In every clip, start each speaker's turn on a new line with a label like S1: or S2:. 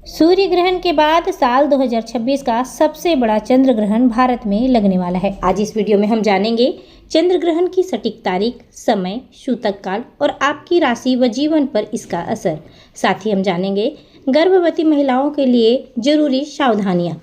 S1: सूर्य ग्रहण के बाद साल 2026 का सबसे बड़ा चंद्र ग्रहण भारत में लगने वाला है। आज इस वीडियो में हम जानेंगे चंद्र ग्रहण की सटीक तारीख, समय, सूतक काल और आपकी राशि व जीवन पर इसका असर। साथ ही हम जानेंगे गर्भवती महिलाओं के लिए जरूरी सावधानियां।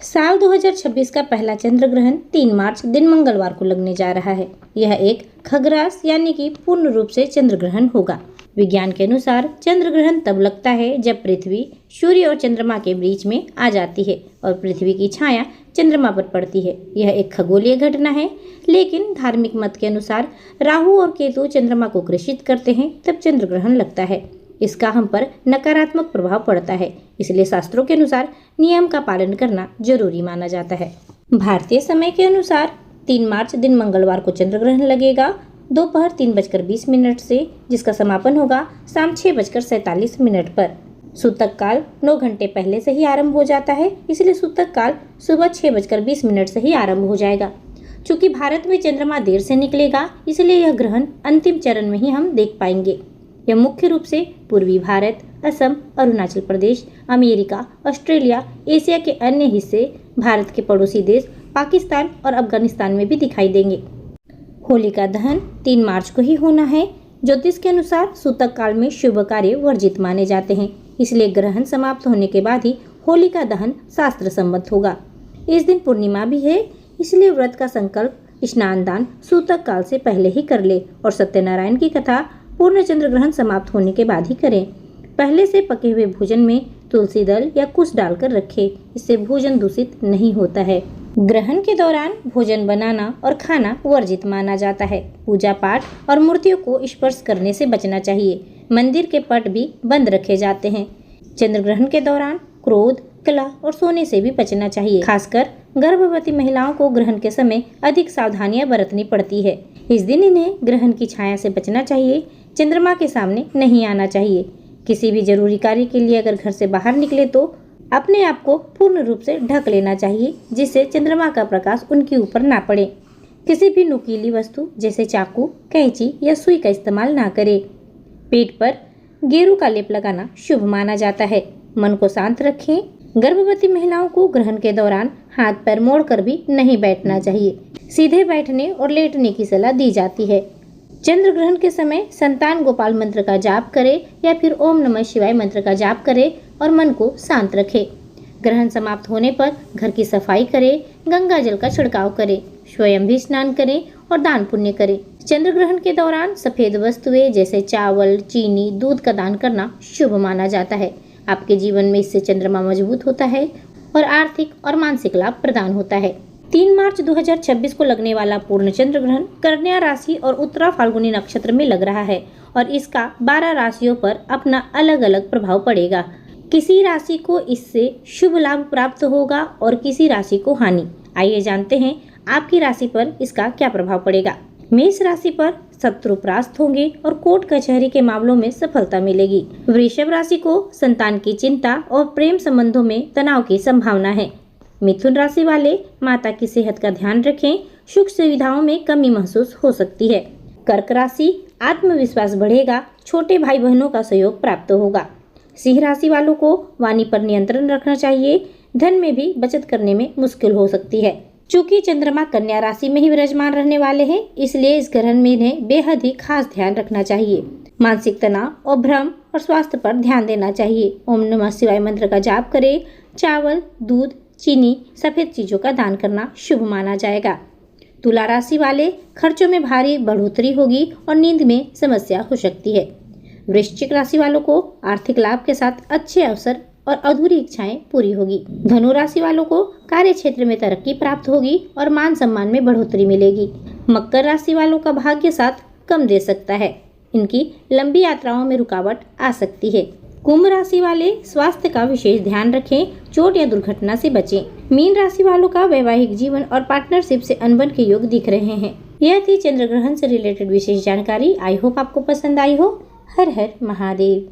S1: साल 2026 का पहला चंद्र ग्रहण 3 मार्च दिन मंगलवार को लगने जा रहा है। यह एक खग्रास यानी कि पूर्ण रूप से चंद्र ग्रहण होगा। विज्ञान के अनुसार चंद्र ग्रहण तब लगता है जब पृथ्वी सूर्य और चंद्रमा के बीच में आ जाती है और पृथ्वी की छाया चंद्रमा पर पड़ती है। यह एक खगोलीय घटना है, लेकिन धार्मिक मत के अनुसार राहु और केतु चंद्रमा को ग्रसित करते हैं तब चंद्र ग्रहण लगता है। इसका हम पर नकारात्मक प्रभाव पड़ता है, इसलिए शास्त्रों के अनुसार नियम का पालन करना जरूरी माना जाता है। भारतीय समय के अनुसार 3 मार्च दिन मंगलवार को चंद्र ग्रहण लगेगा दोपहर 3:20 से, जिसका समापन होगा शाम 6:47 पर। सूतक काल 9 घंटे पहले से ही आरंभ हो जाता है, इसलिए सूतक काल सुबह 6:20 से ही आरंभ हो जाएगा। चूंकि भारत में चंद्रमा देर से निकलेगा, इसलिए यह ग्रहण अंतिम चरण में ही हम देख पाएंगे। यह मुख्य रूप से पूर्वी Bharat, Assam, Arunachal Pradesh, America, Australia, Asia के अन्य हिस्से, भारत के पड़ोसी देश पाकिस्तान और अफगानिस्तान में भी दिखाई देंगे। होलिका दहन 3 मार्च को ही होना है। ज्योतिष के अनुसार सूतक काल में शुभ कार्य वर्जित माने जाते हैं, इसलिए ग्रहण समाप्त होने के बाद ही होलिका दहन शास्त्र सम्मत होगा। इस दिन पूर्णिमा भी है, इसलिए व्रत का संकल्प स्नान दान सूतक काल से पहले ही कर ले और सत्यनारायण की कथा पूर्ण चंद्र ग्रहण समाप्त होने के बाद ही करें। पहले से पके हुए भोजन में तुलसी दल या कुश डालकर रखें, इससे भोजन दूषित नहीं होता है। ग्रहण के दौरान भोजन बनाना और खाना वर्जित माना जाता है। पूजा पाठ और मूर्तियों को स्पर्श करने से बचना चाहिए। मंदिर के पट भी बंद रखे जाते हैं। चंद्र ग्रहण के दौरान क्रोध, कलह और सोने से भी बचना चाहिए। खासकर गर्भवती महिलाओं को ग्रहण के समय अधिक सावधानियां बरतनी पड़ती है। इस दिन इन्हें ग्रहण की छाया से बचना चाहिए। चंद्रमा के सामने नहीं आना चाहिए। किसी भी जरूरी कार्य के लिए अगर घर से बाहर निकले तो अपने आप को पूर्ण रूप से ढक लेना चाहिए, जिससे चंद्रमा का प्रकाश उनके ऊपर ना पड़े। किसी भी नुकीली वस्तु जैसे चाकू, कैंची या सुई का इस्तेमाल ना करें। पेट पर गेरू का लेप लगाना शुभ माना जाता है। मन को शांत रखें। गर्भवती महिलाओं को ग्रहण के दौरान हाथ पैर मोड़कर भी नहीं बैठना चाहिए। सीधे बैठने और लेटने की सलाह दी जाती है। चंद्र ग्रहण के समय संतान गोपाल मंत्र का जाप करें या फिर ओम नमः शिवाय मंत्र का जाप करें और मन को शांत रखें। ग्रहण समाप्त होने पर घर की सफाई करें, गंगा जल का छिड़काव करें, स्वयं भी स्नान करें और दान पुण्य करें। चंद्र ग्रहण के दौरान सफेद वस्तुएं जैसे चावल, चीनी, दूध का दान करना शुभ माना जाता है। आपके जीवन में इससे चंद्रमा मजबूत होता है और आर्थिक और मानसिक लाभ प्रदान होता है। 3 मार्च 2026 को लगने वाला पूर्ण चंद्र ग्रहण कन्या राशि और उत्तरा फाल्गुनी नक्षत्र में लग रहा है और इसका 12 राशियों पर अपना अलग अलग प्रभाव पड़ेगा। किसी राशि को इससे शुभ लाभ प्राप्त होगा और किसी राशि को हानि। आइए जानते हैं आपकी राशि पर इसका क्या प्रभाव पड़ेगा। मेष राशि पर शत्रु परास्त होंगे और कोर्ट कचहरी के मामलों में सफलता मिलेगी। वृषभ राशि को संतान की चिंता और प्रेम संबंधों में तनाव की संभावना है। मिथुन राशि वाले माता की सेहत का ध्यान रखें। सुख सुविधाओं में कमी महसूस हो सकती है। कर्क राशि आत्मविश्वास बढ़ेगा। छोटे भाई बहनों का सहयोग प्राप्त होगा। सिंह राशि वालों को वाणी पर नियंत्रण रखना चाहिए। धन में भी बचत करने में मुश्किल हो सकती है। चूंकि चंद्रमा कन्या राशि में ही विराजमान रहने वाले हैं, इसलिए इस ग्रहण में इन्हें बेहद ही खास ध्यान रखना चाहिए। मानसिक तनाव और भ्रम और स्वास्थ्य पर ध्यान देना चाहिए। ओम नमः शिवाय मंत्र का जाप करें। चावल, दूध, चीनी, सफेद चीजों का दान करना शुभ माना जाएगा। तुला राशि वाले खर्चों में भारी बढ़ोतरी होगी और नींद में समस्या हो सकती है। वृश्चिक राशि वालों को आर्थिक लाभ के साथ अच्छे अवसर और अधूरी इच्छाएं पूरी होगी। धनु राशि वालों को कार्य क्षेत्र में तरक्की प्राप्त होगी और मान सम्मान में बढ़ोतरी मिलेगी। मकर राशि वालों का भाग्य साथ कम दे सकता है। इनकी लंबी यात्राओं में रुकावट आ सकती है। कुंभ राशि वाले स्वास्थ्य का विशेष ध्यान रखें। चोट या दुर्घटना से बचें। मीन राशि वालों का वैवाहिक जीवन और पार्टनरशिप से अनबन के योग दिख रहे हैं। यह थी चंद्र ग्रहण से रिलेटेड विशेष जानकारी। आई होप आपको पसंद आई हो। हर हर महादेव।